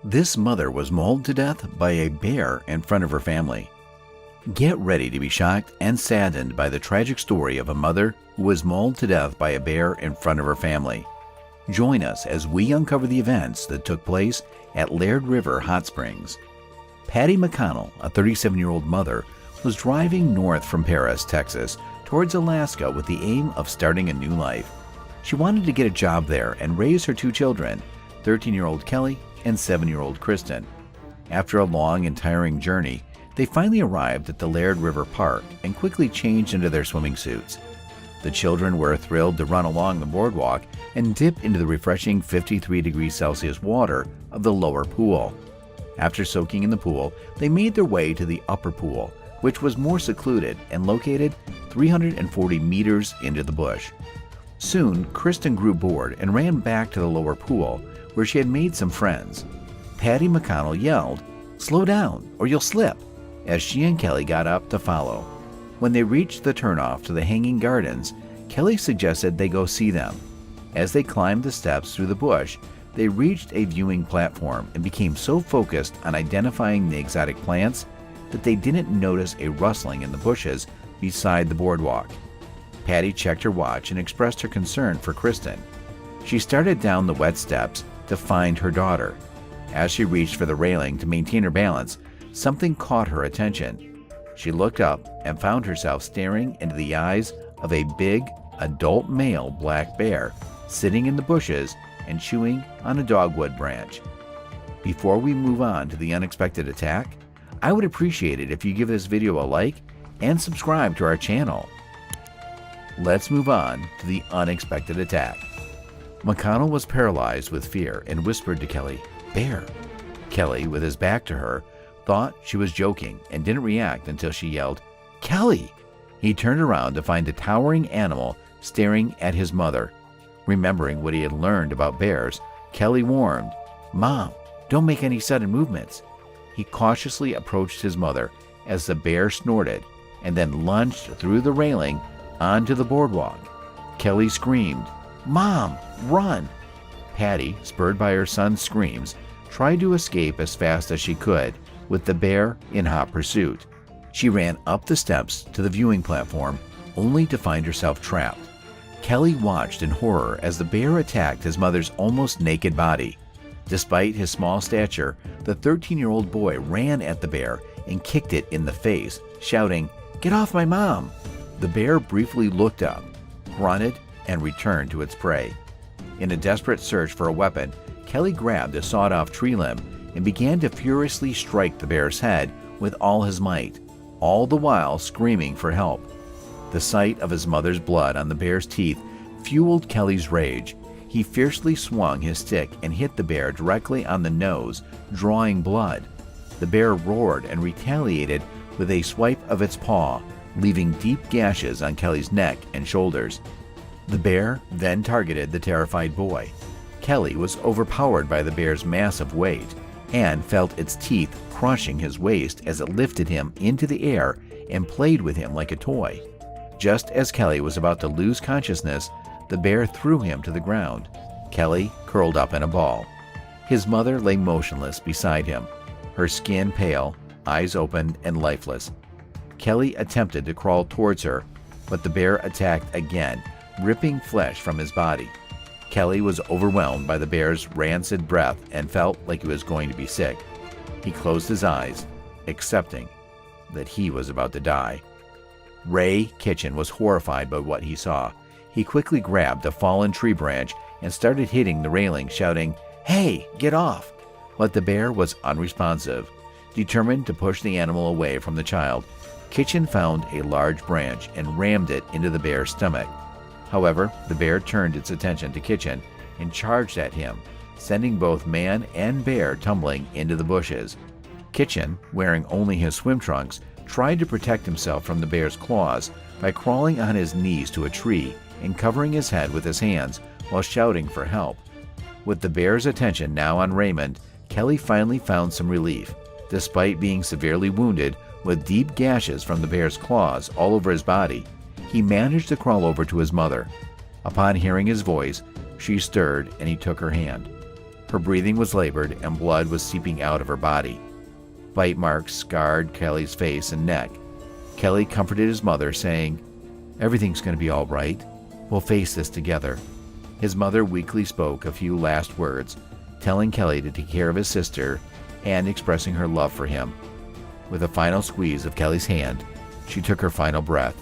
This mother was mauled to death by a bear in front of her family. Get ready to be shocked and saddened by the tragic story of a mother who was mauled to death by a bear in front of her family. Join us as we uncover the events that took place at Liard River Hotsprings. Patti McConnell, a 37-year-old mother, was driving north from Paris, Texas, towards Alaska with the aim of starting a new life. She wanted to get a job there and raise her two children, 13-year-old Kelly and 7-year-old Kristin. After a long and tiring journey, they finally arrived at the Liard River Park and quickly changed into their swimming suits. The children were thrilled to run along the boardwalk and dip into the refreshing 53 degrees Celsius water of the lower pool. After soaking in the pool, they made their way to the upper pool, which was more secluded and located 340 meters into the bush. Soon, Kristin grew bored and ran back to the lower pool, where she had made some friends. Patti McConnell yelled, "Slow down, or you'll slip," as she and Kelly got up to follow. When they reached the turnoff to the Hanging Gardens, Kelly suggested they go see them. As they climbed the steps through the bush, they reached a viewing platform and became so focused on identifying the exotic plants that they didn't notice a rustling in the bushes beside the boardwalk. Patti checked her watch and expressed her concern for Kristin. She started down the wet steps to find her daughter. As she reached for the railing to maintain her balance, something caught her attention. She looked up and found herself staring into the eyes of a big, adult male black bear sitting in the bushes and chewing on a dogwood branch. Before we move on to the unexpected attack, I would appreciate it if you give this video a like and subscribe to our channel. Let's move on to the unexpected attack. McConnell was paralyzed with fear and whispered to Kelly, "Bear." Kelly, with his back to her, thought she was joking and didn't react until she yelled, "Kelly!" He turned around to find a towering animal staring at his mother. Remembering what he had learned about bears, Kelly warned, "Mom, don't make any sudden movements." He cautiously approached his mother as the bear snorted and then lunged through the railing onto the boardwalk. Kelly screamed, "Mom, run!" Patti, spurred by her son's screams, tried to escape as fast as she could, with the bear in hot pursuit. She ran up the steps to the viewing platform, only to find herself trapped. Kelly watched in horror as the bear attacked his mother's almost naked body. Despite his small stature, the 13-year-old boy ran at the bear and kicked it in the face, shouting, "Get off my mom!" The bear briefly looked up, grunted, and returned to its prey. In a desperate search for a weapon, Kelly grabbed a sawed-off tree limb and began to furiously strike the bear's head with all his might, all the while screaming for help. The sight of his mother's blood on the bear's teeth fueled Kelly's rage. He fiercely swung his stick and hit the bear directly on the nose, drawing blood. The bear roared and retaliated with a swipe of its paw, leaving deep gashes on Kelly's neck and shoulders. The bear then targeted the terrified boy. Kelly was overpowered by the bear's massive weight and felt its teeth crushing his waist as it lifted him into the air and played with him like a toy. Just as Kelly was about to lose consciousness, the bear threw him to the ground. Kelly curled up in a ball. His mother lay motionless beside him, her skin pale, eyes open and lifeless. Kelly attempted to crawl towards her, but the bear attacked again, ripping flesh from his body. Kelly was overwhelmed by the bear's rancid breath and felt like he was going to be sick. He closed his eyes, accepting that he was about to die. Ray Kitchen was horrified by what he saw. He quickly grabbed a fallen tree branch and started hitting the railing, shouting, "Hey, get off!" But the bear was unresponsive. Determined to push the animal away from the child, Kitchen found a large branch and rammed it into the bear's stomach. However, the bear turned its attention to Kitchen and charged at him, sending both man and bear tumbling into the bushes. Kitchen, wearing only his swim trunks, tried to protect himself from the bear's claws by crawling on his knees to a tree and covering his head with his hands while shouting for help. With the bear's attention now on Raymond, Kelly finally found some relief. Despite being severely wounded with deep gashes from the bear's claws all over his body, he managed to crawl over to his mother. Upon hearing his voice, she stirred and he took her hand. Her breathing was labored and blood was seeping out of her body. Bite marks scarred Kelly's face and neck. Kelly comforted his mother, saying, "Everything's going to be all right. We'll face this together." His mother weakly spoke a few last words, telling Kelly to take care of his sister and expressing her love for him. With a final squeeze of Kelly's hand, she took her final breath.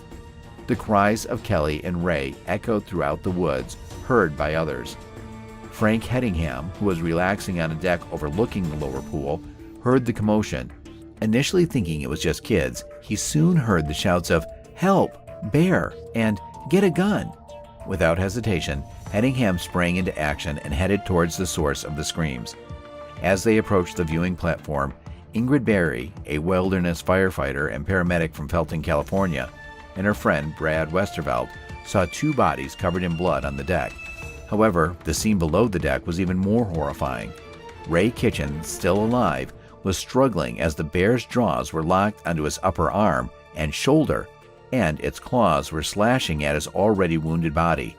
The cries of Kelly and Ray echoed throughout the woods, heard by others. Frank Hedingham, who was relaxing on a deck overlooking the lower pool, heard the commotion. Initially thinking it was just kids, he soon heard the shouts of "Help! Bear!" and "Get a gun!" Without hesitation, Hedingham sprang into action and headed towards the source of the screams. As they approached the viewing platform, Ingrid Berry, a wilderness firefighter and paramedic from Felton, California, and her friend Brad Westervelt saw two bodies covered in blood on the deck. However, the scene below the deck was even more horrifying. Ray Kitchen, still alive, was struggling as the bear's jaws were locked onto his upper arm and shoulder, and its claws were slashing at his already wounded body.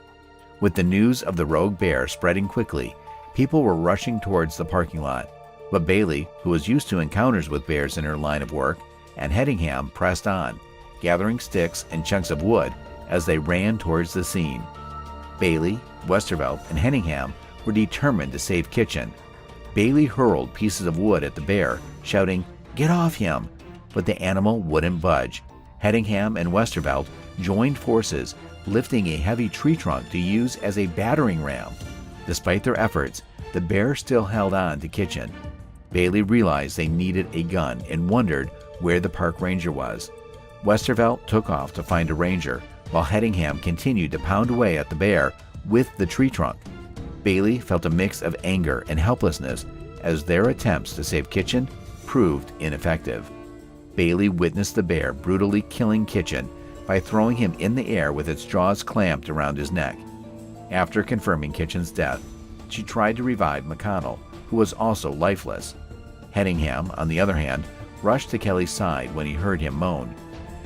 With the news of the rogue bear spreading quickly, people were rushing towards the parking lot. But Bailey, who was used to encounters with bears in her line of work, and Hedingham pressed on, gathering sticks and chunks of wood as they ran towards the scene. Bailey, Westervelt, and Hedingham were determined to save Kitchen. Bailey hurled pieces of wood at the bear, shouting, "Get off him!" But the animal wouldn't budge. Hedingham and Westervelt joined forces, lifting a heavy tree trunk to use as a battering ram. Despite their efforts, the bear still held on to Kitchen. Bailey realized they needed a gun and wondered where the park ranger was. Westervelt took off to find a ranger, while Hedingham continued to pound away at the bear with the tree trunk. Bailey felt a mix of anger and helplessness as their attempts to save Kitchen proved ineffective. Bailey witnessed the bear brutally killing Kitchen by throwing him in the air with its jaws clamped around his neck. After confirming Kitchen's death, she tried to revive McConnell, who was also lifeless. Hedingham, on the other hand, rushed to Kelly's side when he heard him moan.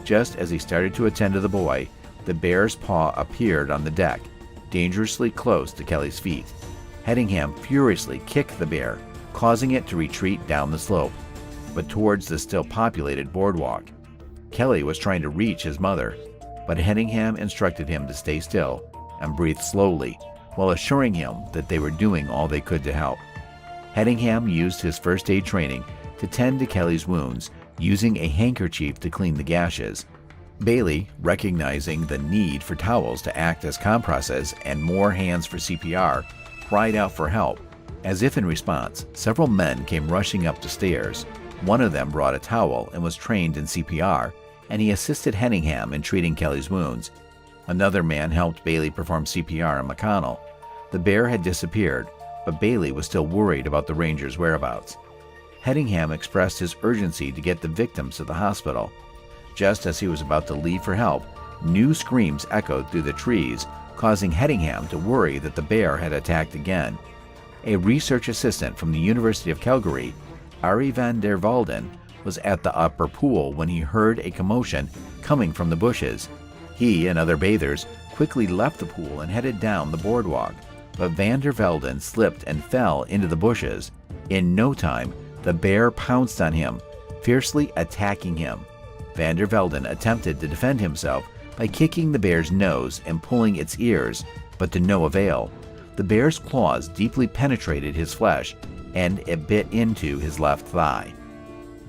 Just as he started to attend to the boy, the bear's paw appeared on the deck, dangerously close to Kelly's feet. Hedingham furiously kicked the bear, causing it to retreat down the slope, but towards the still populated boardwalk. Kelly was trying to reach his mother, but Hedingham instructed him to stay still and breathe slowly, while assuring him that they were doing all they could to help. Hedingham used his first aid training to tend to Kelly's wounds, using a handkerchief to clean the gashes. Bailey, recognizing the need for towels to act as compresses and more hands for CPR, cried out for help. As if in response, several men came rushing up the stairs. One of them brought a towel and was trained in CPR, and he assisted Hedingham in treating Kelly's wounds. Another man helped Bailey perform CPR on McConnell. The bear had disappeared, but Bailey was still worried about the ranger's whereabouts. Hedingham expressed his urgency to get the victims to the hospital. Just as he was about to leave for help, new screams echoed through the trees, causing Hedingham to worry that the bear had attacked again. A research assistant from the University of Calgary, Ari van der Walden, was at the upper pool when he heard a commotion coming from the bushes. He and other bathers quickly left the pool and headed down the boardwalk, but van der Velden slipped and fell into the bushes. In no time, the bear pounced on him, fiercely attacking him. Van der Velden attempted to defend himself by kicking the bear's nose and pulling its ears, but to no avail. The bear's claws deeply penetrated his flesh, and it bit into his left thigh.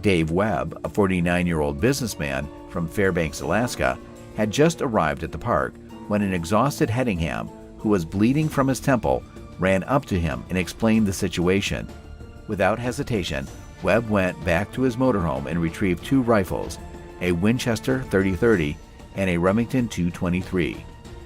Dave Webb, a 49-year-old businessman from Fairbanks, Alaska, had just arrived at the park when an exhausted Hedingham, who was bleeding from his temple, ran up to him and explained the situation. Without hesitation, Webb went back to his motorhome and retrieved two rifles, a Winchester .30-30 and a Remington 223.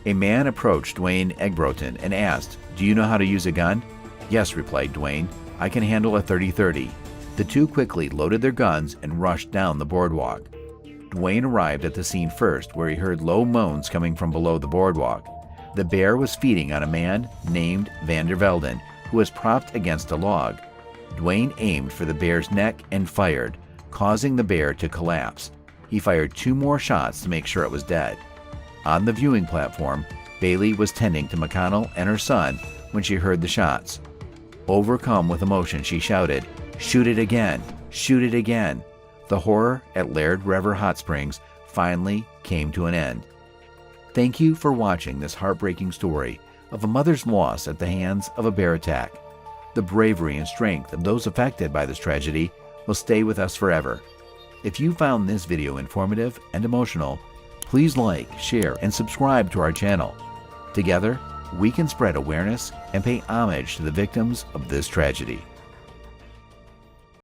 A man approached Dwayne Egbroten and asked, "Do you know how to use a gun?" "Yes," replied Dwayne. "I can handle a .30-30. The two quickly loaded their guns and rushed down the boardwalk. Dwayne arrived at the scene first, where he heard low moans coming from below the boardwalk. The bear was feeding on a man named van der Velden, who was propped against a log. Dwayne aimed for the bear's neck and fired, causing the bear to collapse. He fired two more shots to make sure it was dead. On the viewing platform, Bailey was tending to McConnell and her son when she heard the shots. Overcome with emotion, she shouted, "Shoot it again! Shoot it again!" The horror at Liard River Hotsprings finally came to an end. Thank you for watching this heartbreaking story of a mother's loss at the hands of a bear attack. The bravery and strength of those affected by this tragedy will stay with us forever. If you found this video informative and emotional, please like, share, and subscribe to our channel. Together, we can spread awareness and pay homage to the victims of this tragedy.